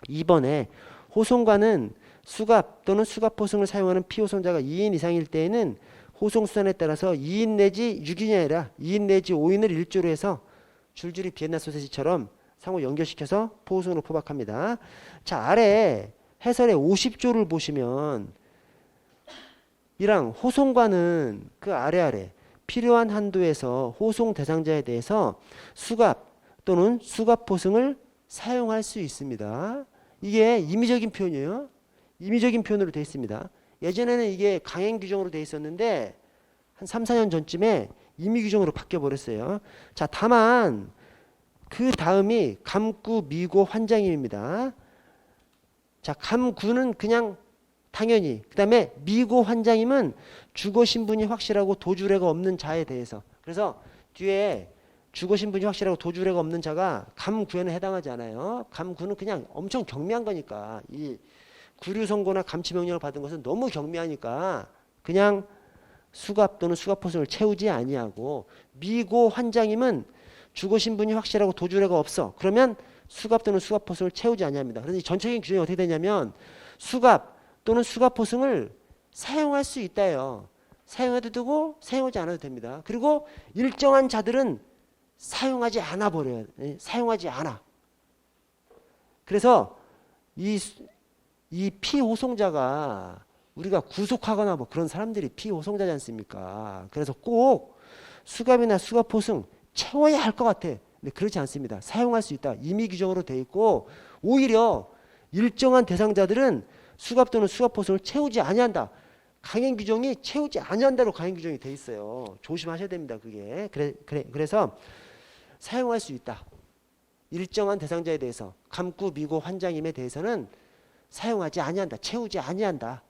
2번에 호송관은 수갑 또는 수갑포승을 사용하는 피호송자가 2인 이상일 때에는 호송수단에 따라서 2인 내지 6인이 아니라 2인 내지 5인을 1조로 해서 줄줄이 비엔나 소세지처럼 상호 연결시켜서 포호송으로 포박합니다. 자, 아래 해설의 50조를 보시면 이랑 호송관은 그 아래 필요한 한도에서 호송 대상자에 대해서 수갑 또는 수갑포승을 사용할 수 있습니다. 이게 임의적인 표현이에요. 임의적인 표현으로 되어 있습니다. 예전에는 이게 강행 규정으로 되어 있었는데 한 3, 4년 전쯤에 임의 규정으로 바뀌어 버렸어요. 자, 다만 그 다음이 감구, 미고, 환장임입니다. 자, 감구는 그냥 당연히 그 다음에 미고, 환장임은 주거 신분이 확실하고 도주례가 없는 자에 대해서 그래서 뒤에 주거 신분이 확실하고 도주례가 없는 자가 감구에는 해당하지 않아요. 감구는 그냥 엄청 경미한 거니까 이 구류 선고나 감치 명령을 받은 것은 너무 경미하니까 그냥 수갑 또는 수갑포승을 채우지 아니하고 미고 환장임은 주거 신분이 확실하고 도주례가 없어. 그러면 수갑 또는 수갑포승을 채우지 아니합니다. 그래서 이 전체적인 규정이 어떻게 되냐면 수갑 또는 수갑포승을 사용할 수 있다예요. 사용해도 되고 사용하지 않아도 됩니다. 그리고 일정한 자들은 사용하지 않아 버려요. 사용하지 않아. 그래서 이 피호송자가 우리가 구속하거나 뭐 그런 사람들이 피호송자지 않습니까? 그래서 꼭 수갑이나 수갑포승 채워야 할 것 같아. 근데 그렇지 않습니다. 사용할 수 있다. 임의 규정으로 되어 있고 오히려 일정한 대상자들은 수갑 또는 수갑포승을 채우지 아니한다. 강행 규정이 채우지 아니한다로 강행 규정이 되어 있어요. 조심하셔야 됩니다. 그게. 그래서 사용할 수 있다. 일정한 대상자에 대해서 감구, 미고, 환장임에 대해서는 사용하지 아니한다. 채우지 아니한다.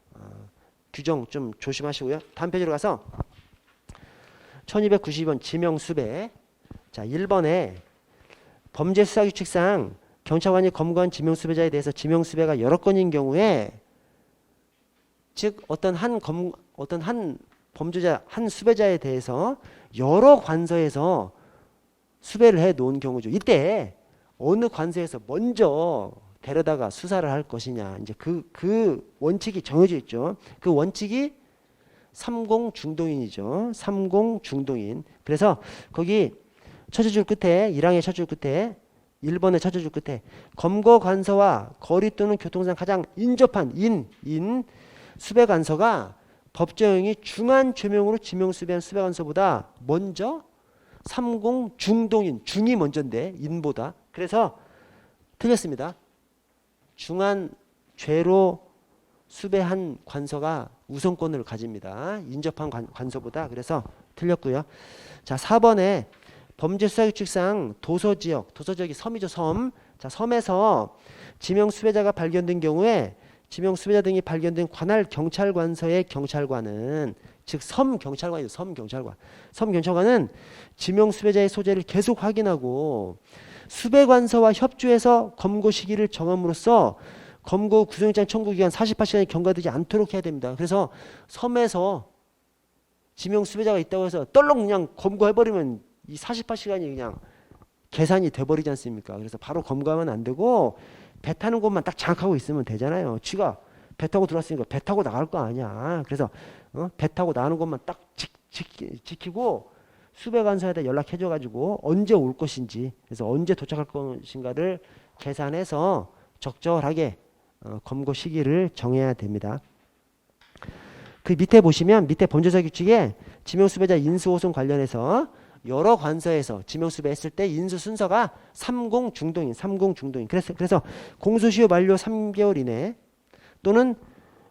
규정 좀 조심하시고요. 다음 페이지로 가서 1292번 지명수배. 자, 1번에 범죄수사규칙상 경찰관이 검거한 지명수배자에 대해서 지명수배가 여러 건인 경우에 즉 어떤 한 범죄자, 한 수배자에 대해서 여러 관서에서 수배를 해 놓은 경우죠. 이때 어느 관서에서 먼저 데려다가 수사를 할 것이냐. 이제 그 원칙이 정해져 있죠. 그 원칙이 삼공중동인이죠. 삼공중동인. 그래서 거기 첫째 끝에 1항의 첫째 끝에 1번의 첫째 끝에 검거 관서와 거리 또는 교통상 가장 인접한 수배 관서가 법정형이 중한 죄명으로 지명수배한 수배 관서보다 먼저 삼공중동인 중이 먼저인데 인보다 그래서 틀렸습니다. 중한 죄로 수배한 관서가 우선권을 가집니다. 인접한 관서보다 그래서 틀렸고요. 자, 4번에 범죄수사규칙상 도서지역이 섬이죠. 섬. 자, 섬에서 지명수배자가 발견된 경우에 지명수배자 등이 발견된 관할 경찰관서의 경찰관은 즉 섬경찰관이죠. 섬경찰관. 섬경찰관은 지명수배자의 소재를 계속 확인하고 수배관서와 협조해서 검거 시기를 정함으로써 검거 구속영장 청구 기간 48시간이 경과되지 않도록 해야 됩니다. 그래서 섬에서 지명수배자가 있다고 해서 떨렁 그냥 검거해버리면 이 48시간이 그냥 계산이 돼버리지 않습니까? 그래서 바로 검거하면 안 되고 배 타는 곳만 딱 장악하고 있으면 되잖아요. 쥐가 배 타고 들어왔으니까 배 타고 나갈 거 아니야. 그래서 배 타고 나가는 곳만 딱 지키고 수배관서에다 연락해줘가지고 언제 올 것인지, 그래서 언제 도착할 것인가를 계산해서 적절하게 검거 시기를 정해야 됩니다. 그 밑에 보시면 밑에 범죄자 규칙에 지명수배자 인수호송 관련해서 여러 관서에서 지명수배했을 때 인수 순서가 30 중동인, 30 중동인. 그래서 공소시효 만료 3개월 이내 또는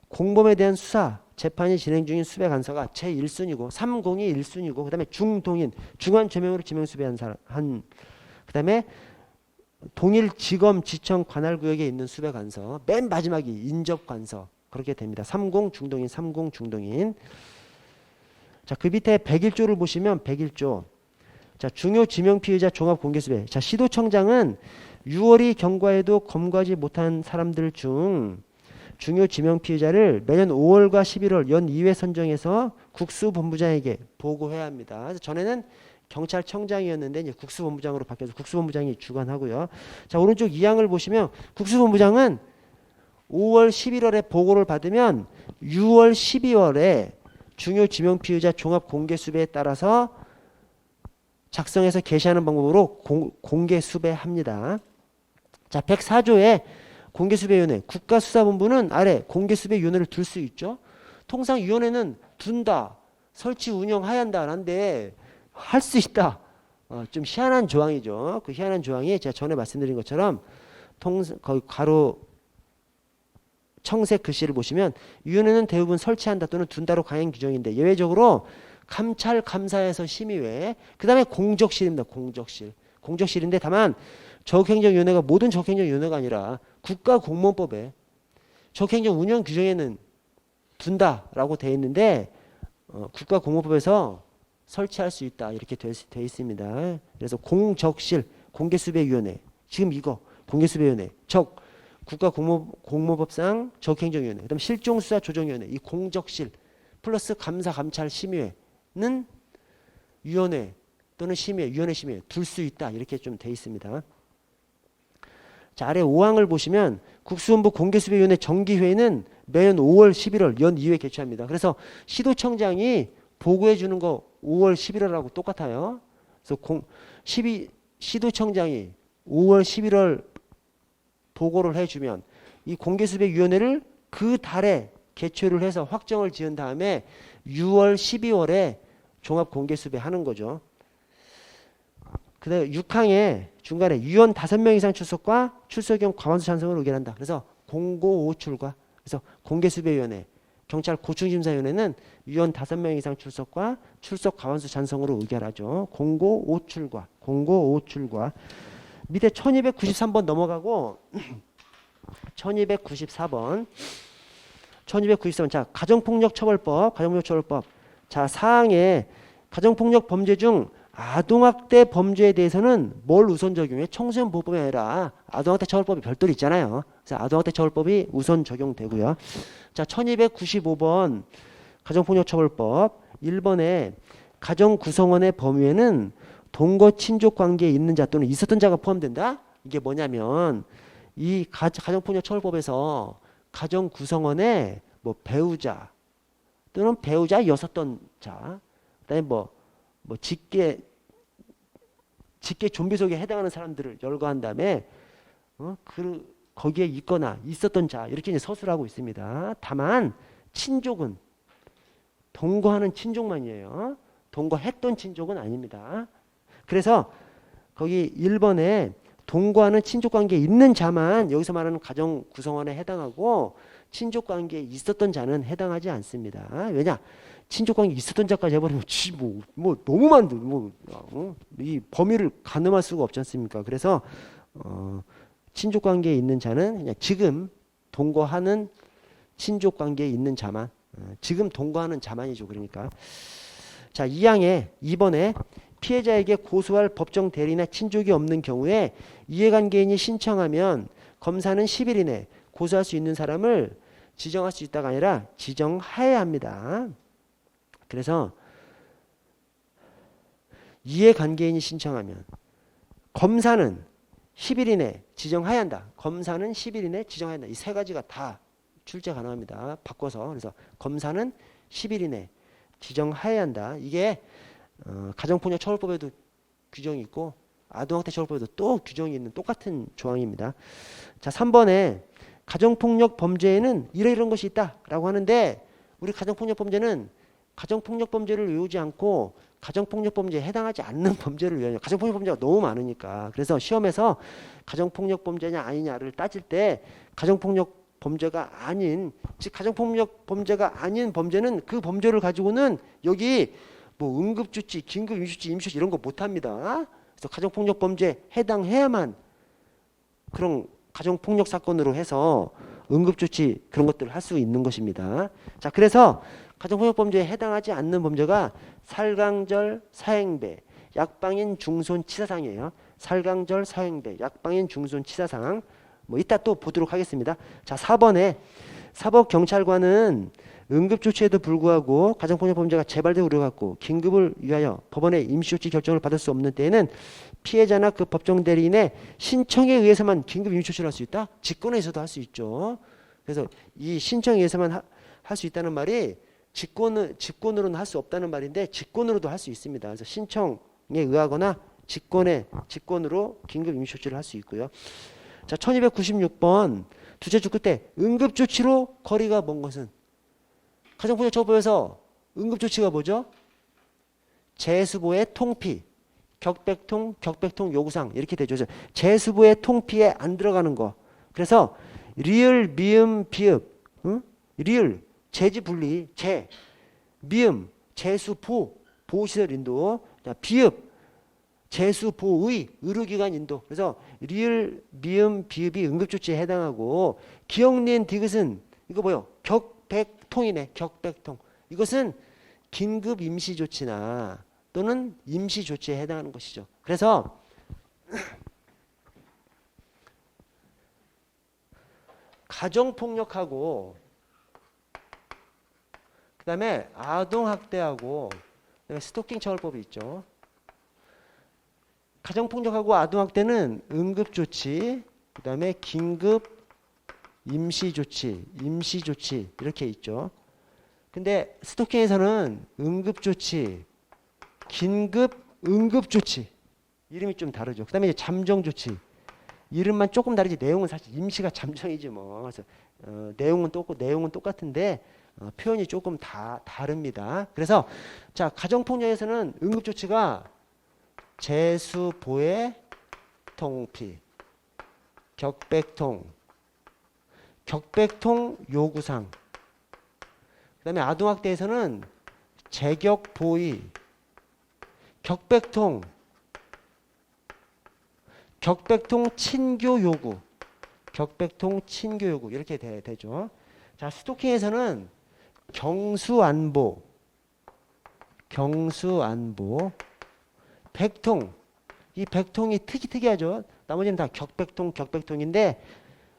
공범에 대한 수사, 재판이 진행 중인 수배관서가 제1순위고 30이 1순위고 그다음에 중동인, 중한 죄명으로 지명수배한 사람, 그다음에 동일 지검, 지청, 관할구역에 있는 수배관서, 맨 마지막이 인접관서. 그렇게 됩니다. 30 중동인, 30 중동인. 자, 그 밑에 101조를 보시면 101조. 자, 중요 지명 피의자 종합 공개 수배. 자, 시도청장은 6월이 경과에도 검거하지 못한 사람들 중 중요 지명 피의자를 매년 5월과 11월 연 2회 선정해서 국수본부장에게 보고해야 합니다. 그래서 전에는 경찰청장이었는데 이제 국수본부장으로 바뀌어서 국수본부장이 주관하고요. 자, 오른쪽 2항을 보시면 국수본부장은 5월, 11월에 보고를 받으면 6월, 12월에 중요 지명 피의자 종합 공개 수배에 따라서 작성해서 게시하는 방법으로 공개 수배합니다. 자, 104조에 공개수배위원회, 국가수사본부는 아래 공개수배위원회를 둘 수 있죠. 통상 위원회는 둔다, 설치 운영해야 한다는데 할 수 있다. 좀 희한한 조항이죠. 그 희한한 조항이 제가 전에 말씀드린 것처럼 거기 괄호 청색 글씨를 보시면 위원회는 대부분 설치한다 또는 둔다로 강행 규정인데 예외적으로 감찰, 감사에서 심의회, 그 다음에 공적실입니다. 공적실. 공적실인데 다만 적행정위원회가 모든 적행정위원회가 아니라 국가공무원법에 적행정 운영 규정에는 둔다라고 되어 있는데 국가공무원법에서 설치할 수 있다 이렇게 되어 있습니다. 그래서 공적실, 공개수배위원회, 지금 이거 공개수배위원회, 국가공무법상 적행정위원회, 그다음 실종수사조정위원회, 이 공적실 플러스 감사, 감찰, 심의회는 위원회 또는 심의회, 위원회 심의회 둘 수 있다 이렇게 좀 돼 있습니다. 자, 아래 5항을 보시면 국수본부 공개수배위원회 정기회의는 매년 5월, 11월 연 2회 개최합니다. 그래서 시도청장이 보고해 주는 거 5월, 11월하고 똑같아요. 그래서 시도청장이 5월, 11월 보고를 해주면 이 공개수배위원회를 그 달에 개최를 해서 확정을 지은 다음에 6월, 12월에 종합공개수배 하는 거죠. 그 다음에 6항에 중간에 위원 5명 이상 출석과 출석용 과반수 찬성을 의결한다. 그래서 공고 5출과, 그래서 공개수배위원회, 경찰 고충심사위원회는 위원 5명 이상 출석과 출석 과반수 찬성으로 의결하죠. 공고 5출과, 공고 5출과. 밑에 1293번 넘어가고 1294번. 1294번. 자, 가정폭력처벌법, 가정폭력처벌법. 자, 사항에 가정폭력 범죄 중 아동학대 범죄에 대해서는 뭘 우선 적용해? 청소년 보호법이 아니라 아동학대 처벌법이 별도로 있잖아요. 그래서 아동학대 처벌법이 우선 적용되고요. 자, 1295번 가정폭력처벌법 1번에 가정구성원의 범위에는 동거 친족 관계에 있는 자 또는 있었던 자가 포함된다. 이게 뭐냐면 이 가정폭력처벌법에서 가정구성원의 뭐 배우자 또는 배우자였었던 자, 그다음에 뭐 직계 좀비 속에 해당하는 사람들을 열거한 다음에 거기에 있거나 있었던 자 이렇게 이제 서술하고 있습니다. 다만 친족은 동거하는 친족만이에요. 동거했던 친족은 아닙니다. 그래서 거기 1번에 동거하는 친족관계에 있는 자만 여기서 말하는 가정 구성원에 해당하고 친족관계에 있었던 자는 해당하지 않습니다. 왜냐? 친족관계 있었던 자까지 해버리면 뭐 너무 많은데 이 범위를 가늠할 수가 없지 않습니까? 그래서 친족관계에 있는 자는 그냥 지금 동거하는 친족관계에 있는 자만, 지금 동거하는 자만이죠. 그러니까 자, 2항에 2번에 피해자에게 고소할 법정 대리나 친족이 없는 경우에 이해관계인이 신청하면 검사는 10일 이내 고소할 수 있는 사람을 지정할 수 있다가 아니라 지정하여야 합니다. 그래서 이해관계인이 신청하면 검사는 10일 이내 지정해야 한다. 검사는 10일 이내 지정해야 한다. 이 세 가지가 다 출제 가능합니다. 바꿔서. 그래서 검사는 10일 이내 지정해야 한다. 이게 가정폭력 처벌법에도 규정이 있고 아동학대 처벌법에도 또 규정이 있는 똑같은 조항입니다. 자, 3번에 가정폭력 범죄에는 이런 것이 있다라고 하는데 우리 가정폭력 범죄는 가정폭력 범죄를 외우지 않고 가정폭력 범죄에 해당하지 않는 범죄를 외워요. 가정폭력 범죄가 너무 많으니까. 그래서 시험에서 가정폭력 범죄냐 아니냐를 따질 때 가정폭력 범죄가 아닌, 즉 가정폭력 범죄가 아닌 범죄는 그 범죄를 가지고는 여기 뭐 응급조치, 긴급임시조치, 임시조치 이런 거 못합니다. 그래서 가정폭력 범죄에 해당해야만 그런 가정폭력 사건으로 해서 응급조치 그런 것들을 할 수 있는 것입니다. 자, 그래서 가정폭력 범죄에 해당하지 않는 범죄가 살강절, 사행배, 약방인, 중손, 치사상이에요. 살강절, 사행배, 약방인, 중손, 치사상. 뭐 이따 또 보도록 하겠습니다. 자, 4번에 사법경찰관은 응급조치에도 불구하고 가정폭력 범죄가 재발되고 그래갖고 긴급을 위하여 법원의 임시조치 결정을 받을 수 없는 때에는 피해자나 그 법정 대리인의 신청에 의해서만 긴급 임시조치를 할 수 있다? 직권에서도 할 수 있죠. 그래서 이 신청에 의해서만 할 수 있다는 말이 직권으로는 할 수 없다는 말인데 직권으로도 할 수 있습니다. 그래서 신청에 의하거나 직권으로 긴급 임시조치를 할 수 있고요. 자, 1296번 두째 주 끝에 응급조치로 거리가 먼 것은 가정폭력 처벌에서 응급조치가 뭐죠? 재수보의 통피, 격백통, 요구사항 이렇게 되죠. 재수보의 통피에 안 들어가는 거. 그래서 리을, 미음, 비읍, 리을, 재지 분리, 미음, 재수보, 보호시설 인도, 비읍, 재수보의, 의료기관 인도. 그래서 리을, 미음, 비읍이 응급조치에 해당하고 기억니은 디귿은 이거 뭐요? 격백통이네. 격백통. 이것은 긴급 임시조치나 또는 임시조치에 해당하는 것이죠. 그래서 가정폭력하고 그 다음에 아동학대하고 그다음에 스토킹 처벌법이 있죠. 가정폭력하고 아동학대는 응급조치, 그 다음에 긴급 임시조치 이렇게 있죠. 근데 스토킹에서는 응급조치, 긴급 응급조치 이름이 좀 다르죠. 그 다음에 이제 잠정조치 이름만 조금 다르지 내용은 사실 임시가 잠정이지 뭐. 그래서 내용은 똑같은데 표현이 조금 다릅니다. 그래서 자, 가정폭력에서는 응급조치가 재수보의 통피, 격백통 요구상. 그 다음에 아동학대에서는 재격보의, 격백통 친교 요구, 이렇게 되죠. 자, 스토킹에서는 경수안보, 백통. 이 백통이 특이하죠. 나머지는 다 격백통인데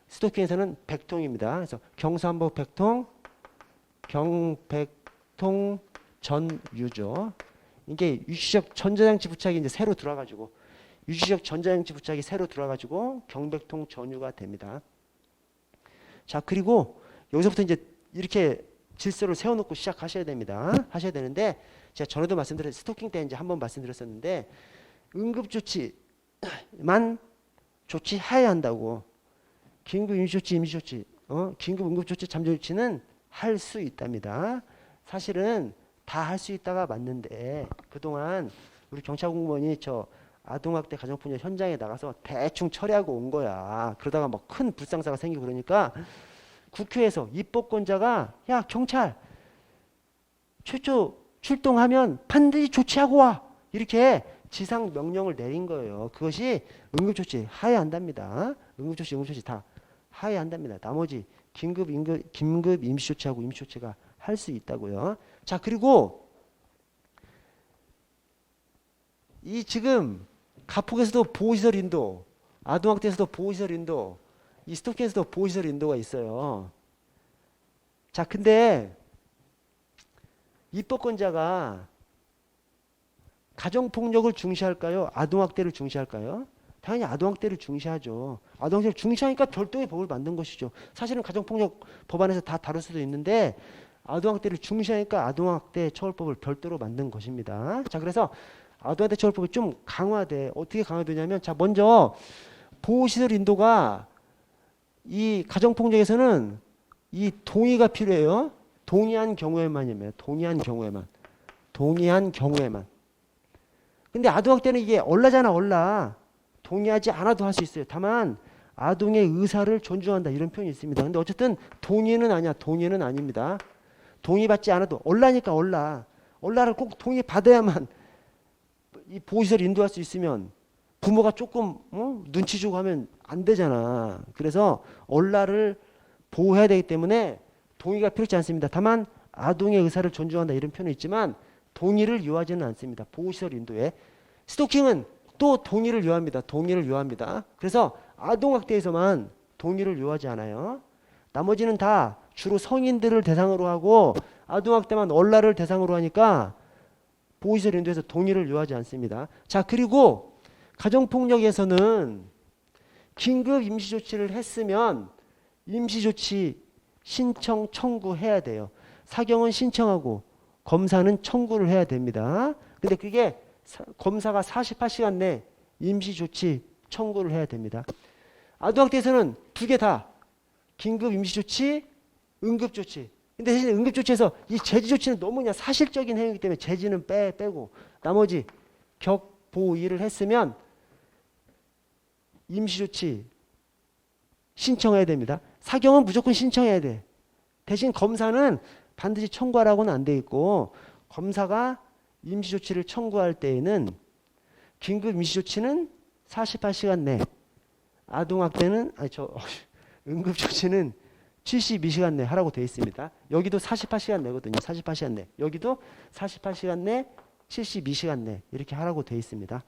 스토킹에서는 백통입니다. 그래서 경수안보 백통, 경백통 전유죠. 이게 유지적 전자장치 부착이 이제 새로 들어가지고 유지적 전자장치 부착이 새로 들어가지고 경백통 전유가 됩니다. 자, 그리고 여기서부터 이제 이렇게 질서를 세워놓고 시작하셔야 됩니다. 하셔야 되는데 제가 전에도 말씀드렸 스토킹 때 이제 한번 말씀드렸었는데 응급조치만 조치해야 한다고. 긴급 임시조치, 긴급 응급조치, 잠정조치는 할 수 있답니다. 사실은 다 할 수 있다가 맞는데 그동안 우리 경찰 공무원이 저 아동학대 가정폭력 현장에 나가서 대충 처리하고 온 거야. 그러다가 막 큰 불상사가 생기고 그러니까 국회에서 입법권자가 야 경찰 최초 출동하면 반드시 조치하고 와 이렇게 지상 명령을 내린 거예요. 그것이 응급조치 하야 한답니다. 응급조치 다 하야 한답니다. 나머지 긴급 임시조치하고 임시조치가 할 수 있다고요. 자, 그리고 이 지금 가폭에서도 보호시설 인도, 아동학대에서도 보호시설 인도, 이 스토킹에서도 보호시설 인도가 있어요. 자, 근데 입법권자가 가정폭력을 중시할까요? 아동학대를 중시할까요? 당연히 아동학대를 중시하죠. 아동학대를 중시하니까 별도의 법을 만든 것이죠. 사실은 가정폭력 법안에서 다 다룰 수도 있는데 아동학대를 중시하니까 아동학대 처벌법을 별도로 만든 것입니다. 자, 그래서 아동학대 처벌법이 좀 강화돼. 어떻게 강화되냐면, 자, 먼저 보호시설 인도가 이 가정폭력에서는 이 동의가 필요해요. 동의한 경우에만이에요. 동의한 경우에만. 동의한 경우에만. 근데 아동학대는 이게 얼라잖아, 얼라. 동의하지 않아도 할 수 있어요. 다만 아동의 의사를 존중한다 이런 표현이 있습니다. 근데 어쨌든 동의는 아니야. 동의는 아닙니다. 동의받지 않아도 얼라니까 얼라. 얼라를 꼭 동의받아야만 이 보호시설 인도할 수 있으면 부모가 조금 눈치 주고 하면 안 되잖아. 그래서 얼라를 보호해야 되기 때문에 동의가 필요치 않습니다. 다만 아동의 의사를 존중한다 이런 표현이 있지만 동의를 요하지는 않습니다. 보호시설 인도에. 스토킹은 또 동의를 요합니다. 동의를 요합니다. 그래서 아동학대에서만 동의를 요하지 않아요. 나머지는 다 주로 성인들을 대상으로 하고 아동학대만 얼라를 대상으로 하니까 보호시설 인도에서 동의를 요하지 않습니다. 자, 그리고 가정폭력에서는 긴급 임시조치를 했으면 임시조치 신청 청구해야 돼요. 사경은 신청하고 검사는 청구를 해야 됩니다. 근데 그게 검사가 48시간 내 임시조치 청구를 해야 됩니다. 아동학대에서는 두 개 다 긴급 임시조치, 응급조치. 근데 대신 응급조치에서 이 제지조치는 너무 그냥 사실적인 행위이기 때문에 제지는 빼고 나머지 격보위를 했으면 임시조치 신청해야 됩니다. 사경은 무조건 신청해야 돼. 대신 검사는 반드시 청구하라고는 안 돼 있고 검사가 임시조치를 청구할 때에는 긴급 임시조치는 48시간 내 아동학대는 응급조치는 72시간 내 하라고 되어 있습니다. 여기도 48시간 내거든요. 48시간 내. 여기도 48시간 내 72시간 내 이렇게 하라고 되어 있습니다.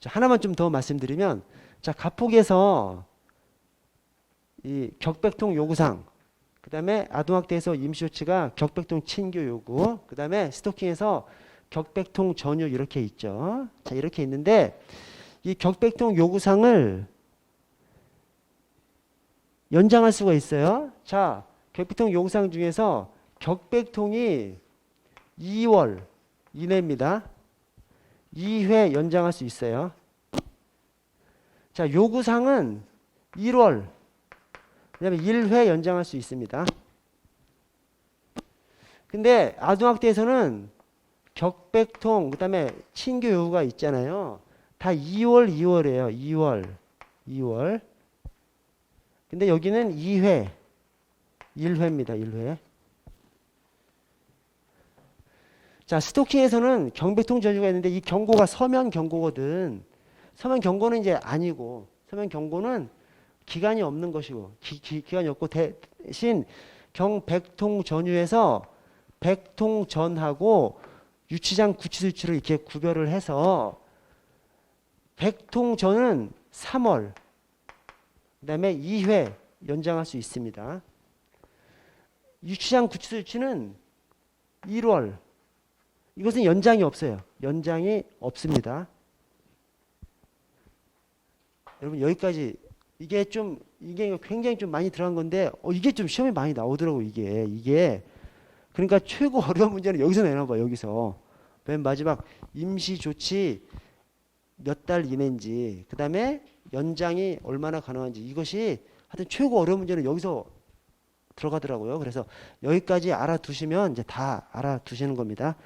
자, 하나만 좀 더 말씀드리면, 자, 가폭에서 이 격백통 요구사항, 그 다음에 아동학대에서 임시조치가 격백통 친교 요구, 그 다음에 스토킹에서 격백통 전유 이렇게 있죠. 자, 이렇게 있는데 이 격백통 요구사항을 연장할 수가 있어요. 자, 격백통 요구사항 중에서 격백통이 2월 이내입니다. 2회 연장할 수 있어요. 자, 요구사항은 1월, 그 다음에 1회 연장할 수 있습니다. 근데 아동학대에서는 격백통, 그 다음에 친교 요구가 있잖아요. 다 2월이에요. 2월. 근데 여기는 2회, 1회입니다. 1회. 자, 스토킹에서는 경백통 전유가 있는데 이 경고가 서면 경고거든. 서면 경고는 이제 아니고, 서면 경고는 기간이 없는 것이고, 기간이 없고, 대신 경백통 전유에서 백통 전하고 유치장 구치소치를 이렇게 구별을 해서 백통 전은 3월, 그 다음에 2회 연장할 수 있습니다. 유치장 구치소치는 1월, 이것은 연장이 없어요. 연장이 없습니다. 여러분 여기까지 이게 굉장히 좀 많이 들어간 건데 이게 좀 시험에 많이 나오더라고 이게 그러니까 최고 어려운 문제는 여기서 내놔봐. 여기서 맨 마지막 임시조치 몇 달 이내인지 그 다음에 연장이 얼마나 가능한지 이것이 하여튼 최고 어려운 문제는 여기서 들어가더라고요. 그래서 여기까지 알아두시면 이제 다 알아두시는 겁니다.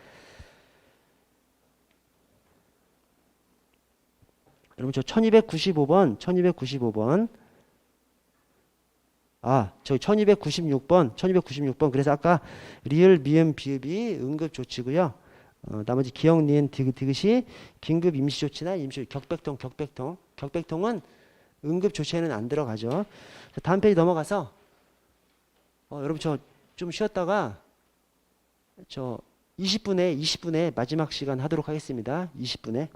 여러분 저 1295번 저기 1296번 그래서 아까 리을 미음 비읍이 응급조치고요. 나머지 기역 니은 디귿이 긴급 임시조치나 격백통은 응급조치에는 안 들어가죠. 자, 다음 페이지 넘어가서 여러분 저 좀 쉬었다가 저 20분에 마지막 시간 하도록 하겠습니다. 20분에